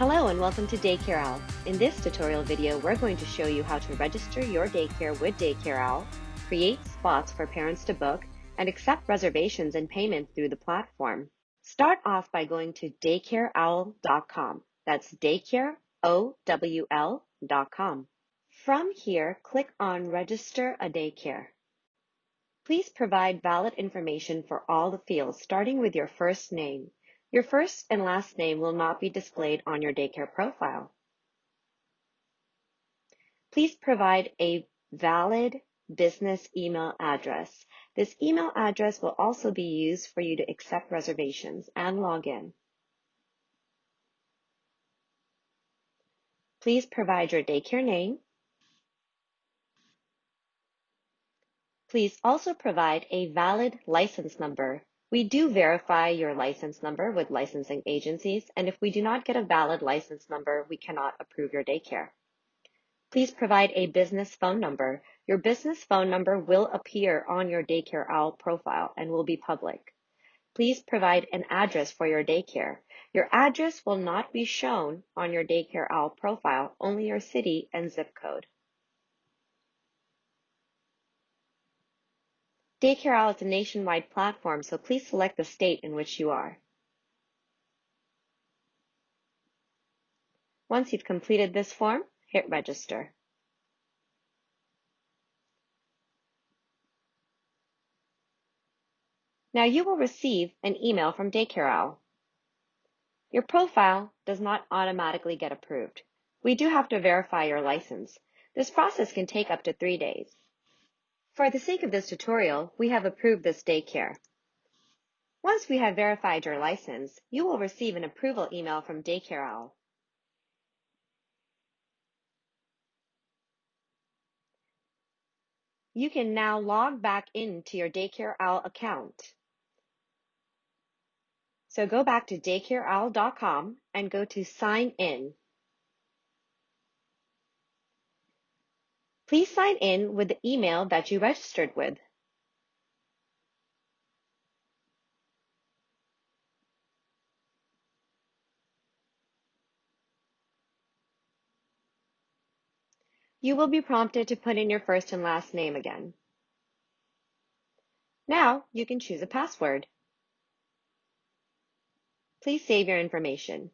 Hello and welcome to Daycare Owl. In this tutorial video, we're going to show you how to register your daycare with Daycare Owl, create spots for parents to book, and accept reservations and payment through the platform. Start off by going to daycareowl.com. That's daycareowl.com. From here, click on Register a Daycare. Please provide valid information for all the fields, starting with your first name. Your first and last name will not be displayed on your daycare profile. Please provide a valid business email address. This email address will also be used for you to accept reservations and log in. Please provide your daycare name. Please also provide a valid license number. We do verify your license number with licensing agencies, and if we do not get a valid license number, we cannot approve your daycare. Please provide a business phone number. Your business phone number will appear on your Daycare Owl profile and will be public. Please provide an address for your daycare. Your address will not be shown on your Daycare Owl profile, only your city and zip code. Daycare Owl is a nationwide platform, so please select the state in which you are. Once you've completed this form, hit register. Now you will receive an email from Daycare Owl. Your profile does not automatically get approved. We do have to verify your license. This process can take up to 3 days. For the sake of this tutorial, we have approved this daycare. Once we have verified your license, you will receive an approval email from Daycare Owl. You can now log back into your Daycare Owl account. So go back to daycareowl.com and go to Sign In. Please sign in with the email that you registered with. You will be prompted to put in your first and last name again. Now you can choose a password. Please save your information.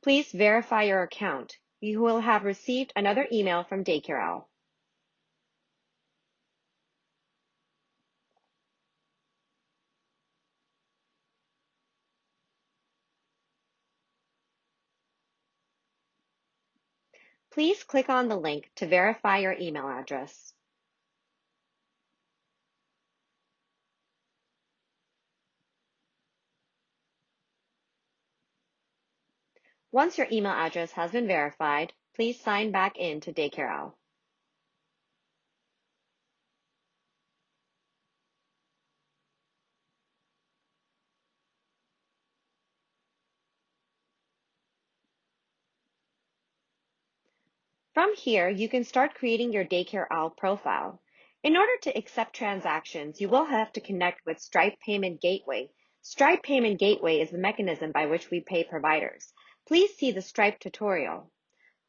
Please verify your account. You will have received another email from Daycare Owl. Please click on the link to verify your email address. Once your email address has been verified, please sign back in to Daycare Owl. From here, you can start creating your Daycare Owl profile. In order to accept transactions, you will have to connect with Stripe Payment Gateway. Stripe Payment Gateway is the mechanism by which we pay providers. Please see the Stripe tutorial.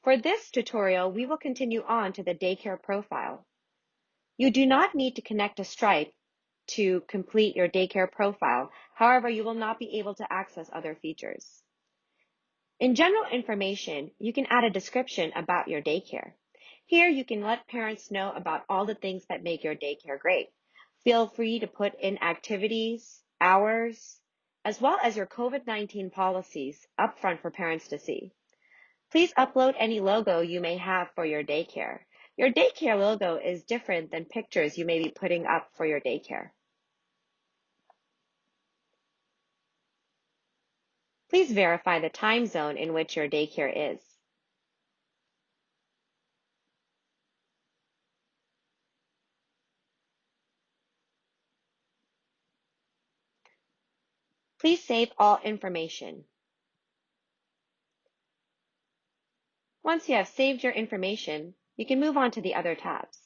For this tutorial, we will continue on to the daycare profile. You do not need to connect to Stripe to complete your daycare profile. However, you will not be able to access other features. In general information, you can add a description about your daycare. Here, you can let parents know about all the things that make your daycare great. Feel free to put in activities, hours, as well as your COVID-19 policies up front for parents to see. Please upload any logo you may have for your daycare. Your daycare logo is different than pictures you may be putting up for your daycare. Please verify the time zone in which your daycare is. Please save all information. Once you have saved your information, you can move on to the other tabs.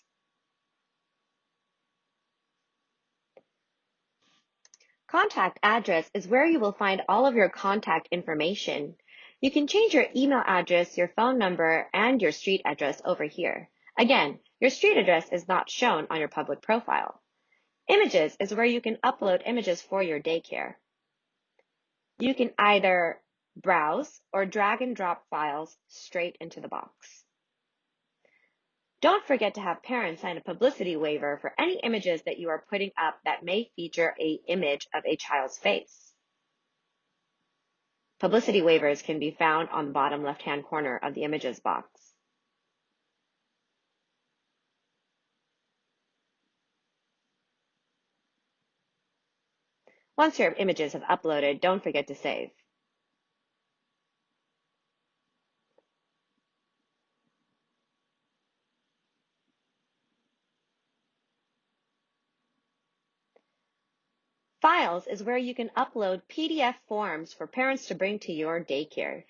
Contact address is where you will find all of your contact information. You can change your email address, your phone number, and your street address over here. Again, your street address is not shown on your public profile. Images is where you can upload images for your daycare. You can either browse or drag and drop files straight into the box. Don't forget to have parents sign a publicity waiver for any images that you are putting up that may feature an image of a child's face. Publicity waivers can be found on the bottom left-hand corner of the images box. Once your images have uploaded, don't forget to save. Files is where you can upload PDF forms for parents to bring to your daycare.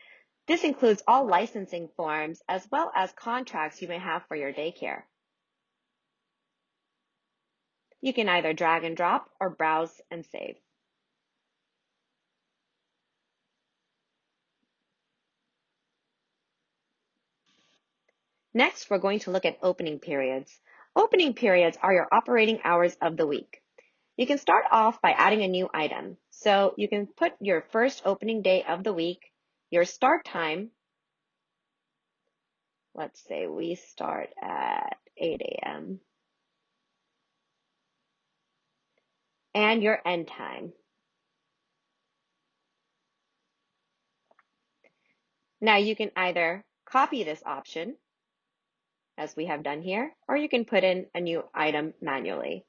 This includes all licensing forms as well as contracts you may have for your daycare. You can either drag and drop or browse and save. Next, we're going to look at opening periods. Opening periods are your operating hours of the week. You can start off by adding a new item. So you can put your first opening day of the week, your start time. Let's say we start at 8 a.m. and your end time. Now you can either copy this option, as we have done here, or you can put in a new item manually.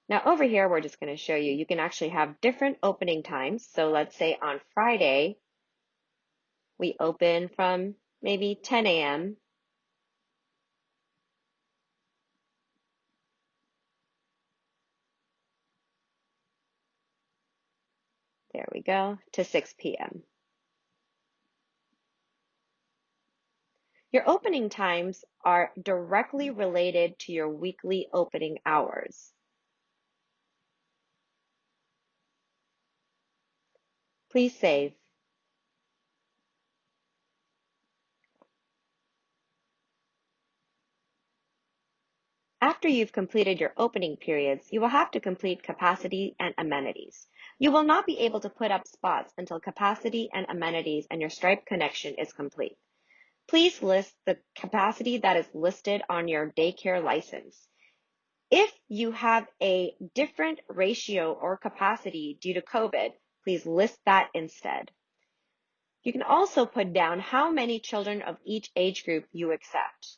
Now over here, we're just going to show you, you can actually have different opening times. So let's say on Friday, we open from maybe 10 a.m. There we go, to 6 p.m. Your opening times are directly related to your weekly opening hours. Please save. After you've completed your opening periods, you will have to complete capacity and amenities. You will not be able to put up spots until capacity and amenities and your Stripe connection is complete. Please list the capacity that is listed on your daycare license. If you have a different ratio or capacity due to COVID, please list that instead. You can also put down how many children of each age group you accept.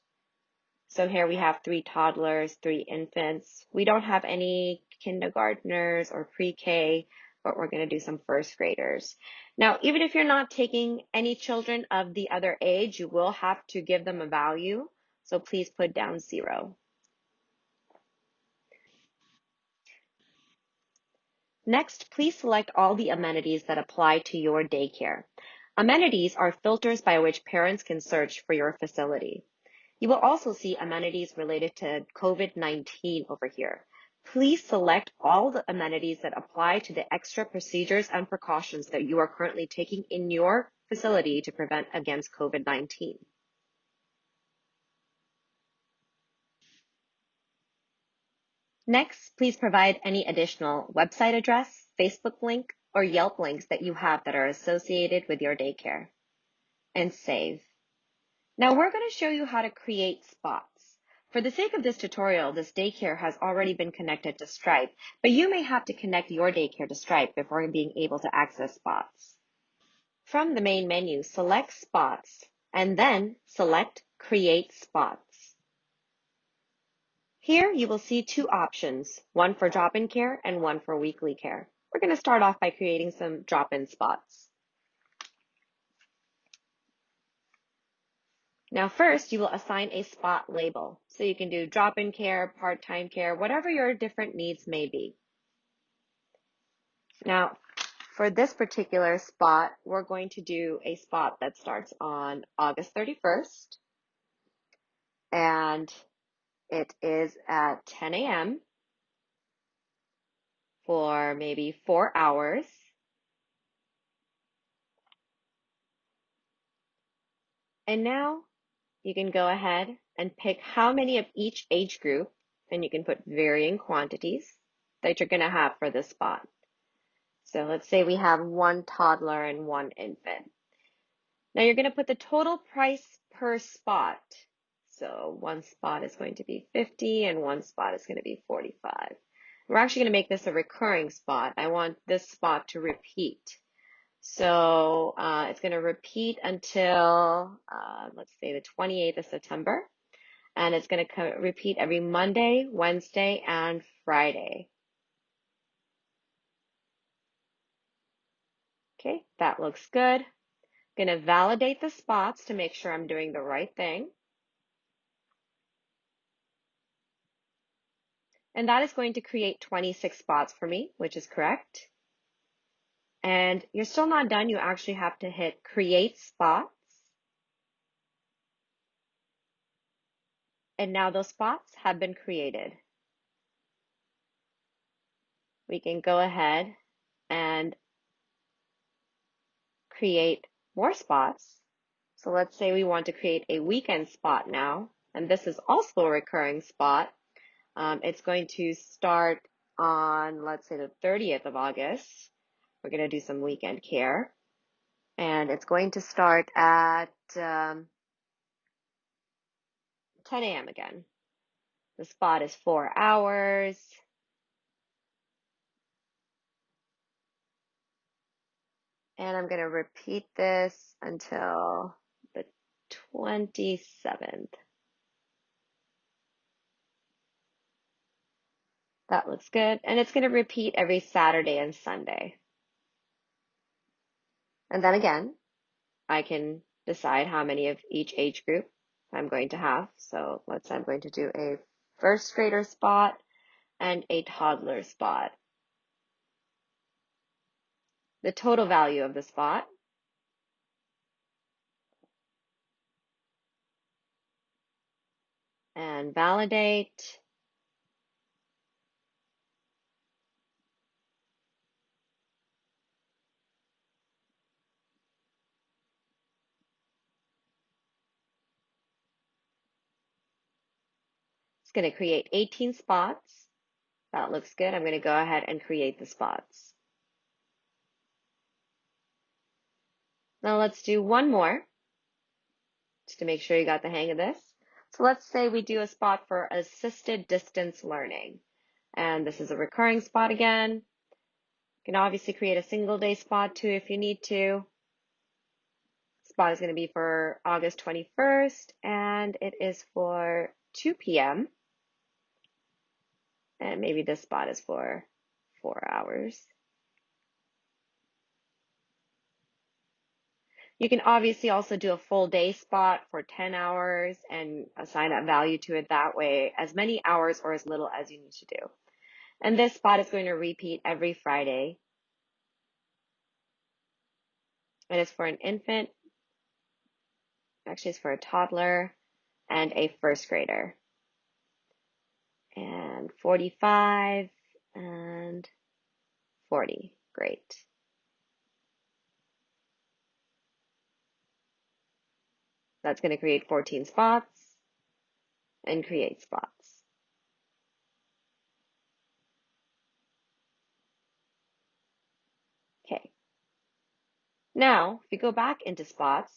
So here we have 3 toddlers, 3 infants. We don't have any kindergartners or pre-K, but we're going to do some first graders. Now, even if you're not taking any children of the other age, you will have to give them a value. So please put down 0. Next, please select all the amenities that apply to your daycare. Amenities are filters by which parents can search for your facility. You will also see amenities related to COVID-19 over here. Please select all the amenities that apply to the extra procedures and precautions that you are currently taking in your facility to prevent against COVID-19. Next, please provide any additional website address, Facebook link, or Yelp links that you have that are associated with your daycare. And save. Now we're going to show you how to create spots. For the sake of this tutorial, this daycare has already been connected to Stripe, but you may have to connect your daycare to Stripe before being able to access spots. From the main menu, select Spots, and then select Create Spots. Here you will see 2 options, one for drop-in care and one for weekly care. We're going to start off by creating some drop-in spots. Now first, you will assign a spot label. So you can do drop-in care, part-time care, whatever your different needs may be. Now, for this particular spot, we're going to do a spot that starts on August 31st. And it is at 10 a.m. for maybe 4 hours. And now you can go ahead and pick how many of each age group, and you can put varying quantities that you're going to have for this spot. So let's say we have 1 toddler and 1 infant. Now you're going to put the total price per spot. So 1 spot is going to be 50 and 1 spot is going to be 45. We're actually going to make this a recurring spot. I want this spot to repeat. So it's going to repeat until, let's say, the 28th of September. And it's going to repeat every Monday, Wednesday, and Friday. Okay, that looks good. I'm going to validate the spots to make sure I'm doing the right thing. And that is going to create 26 spots for me, which is correct. And you're still not done. You actually have to hit create spots. And now those spots have been created. We can go ahead and create more spots. So let's say we want to create a weekend spot now, and this is also a recurring spot. It's going to start on, let's say, the 30th of August. We're going to do some weekend care, and it's going to start at 10 a.m. again. The spot is 4 hours. And I'm going to repeat this until the 27th. That looks good. And it's going to repeat every Saturday and Sunday. And then again, I can decide how many of each age group I'm going to have. So let's say I'm going to do a first grader spot and a toddler spot. The total value of the spot and validate. It's going to create 18 spots. That looks good. I'm going to go ahead and create the spots. Now let's do one more, just to make sure you got the hang of this. So let's say we do a spot for assisted distance learning. And this is a recurring spot again. You can obviously create a single day spot too if you need to. Spot is going to be for August 21st, and it is for 2 p.m. And maybe this spot is for 4 hours. You can obviously also do a full day spot for 10 hours and assign that value to it that way, as many hours or as little as you need to do. And this spot is going to repeat every Friday. And it's for an infant, actually it's for a toddler and a first grader. And 45 and 40, great. That's going to create 14 spots and create spots. Okay. Now, if you go back into spots,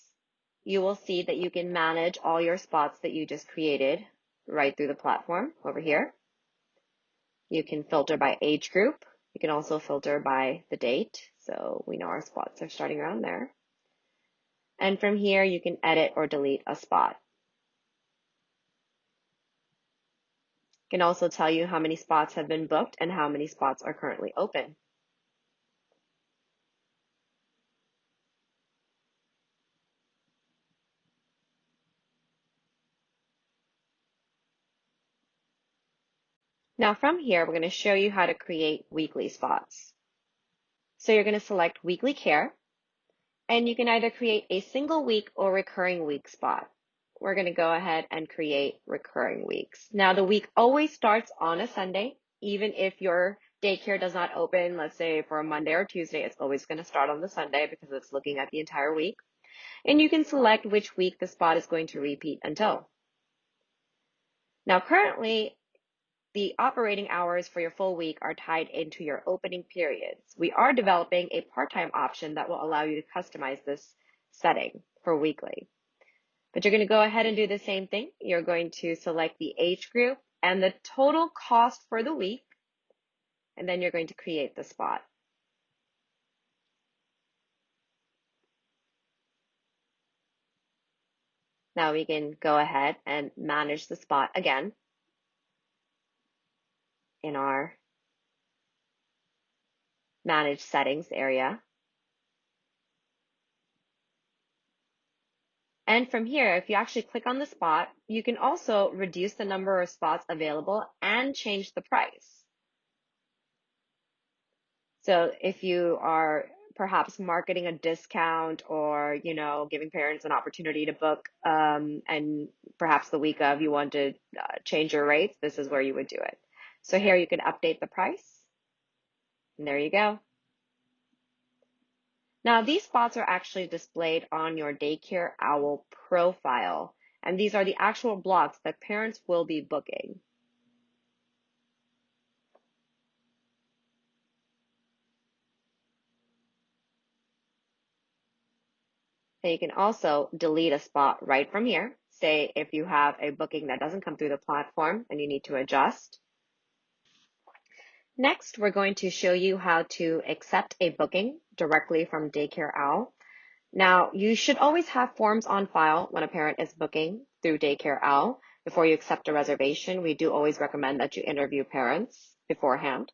you will see that you can manage all your spots that you just created right through the platform over here. You can filter by age group. You can also filter by the date, so we know our spots are starting around there. And from here, you can edit or delete a spot. It can also tell you how many spots have been booked and how many spots are currently open. Now from here, we're going to show you how to create weekly spots. So you're going to select weekly care, and you can either create a single week or recurring week spot. We're going to go ahead and create recurring weeks. Now the week always starts on a Sunday, even if your daycare does not open, let's say for a Monday or Tuesday, it's always going to start on the Sunday because it's looking at the entire week. And you can select which week the spot is going to repeat until. Now, currently, the operating hours for your full week are tied into your opening periods. We are developing a part-time option that will allow you to customize this setting for weekly. But you're going to go ahead and do the same thing. You're going to select the age group and the total cost for the week, and then you're going to create the spot. Now we can go ahead and manage the spot again in our Manage Settings area. And from here, if you actually click on the spot, you can also reduce the number of spots available and change the price. So if you are perhaps marketing a discount or, giving parents an opportunity to book, and perhaps the week of you want to change your rates, this is where you would do it. So here you can update the price, and there you go. Now, these spots are actually displayed on your Daycare Owl profile, and these are the actual blocks that parents will be booking. And you can also delete a spot right from here. Say if you have a booking that doesn't come through the platform and you need to adjust. Next, we're going to show you how to accept a booking directly from Daycare Owl. Now, you should always have forms on file when a parent is booking through Daycare Owl. Before you accept a reservation, we do always recommend that you interview parents beforehand.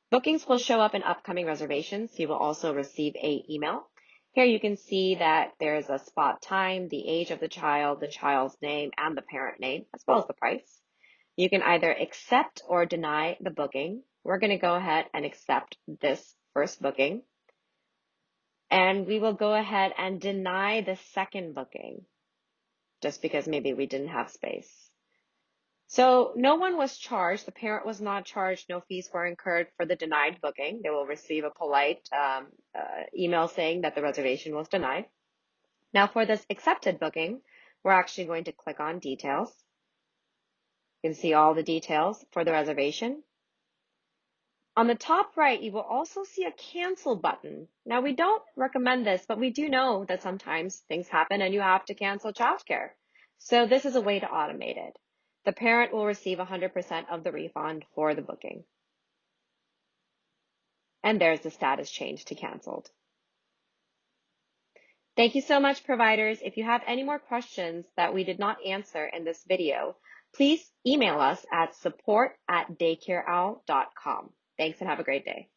Bookings will show up in upcoming reservations. You will also receive an email. Here you can see that there's a spot time, the age of the child's name, and the parent name, as well as the price. You can either accept or deny the booking. We're going to go ahead and accept this first booking. And we will go ahead and deny the second booking, just because maybe we didn't have space. So no one was charged. The parent was not charged. No fees were incurred for the denied booking. They will receive a polite email saying that the reservation was denied. Now for this accepted booking, we're actually going to click on details. You can see all the details for the reservation. On the top right, you will also see a cancel button. Now we don't recommend this, but we do know that sometimes things happen and you have to cancel childcare. So this is a way to automate it. The parent will receive 100% of the refund for the booking. And there's the status change to canceled. Thank you so much, providers. If you have any more questions that we did not answer in this video, please email us at support@daycareowl.com. Thanks and have a great day.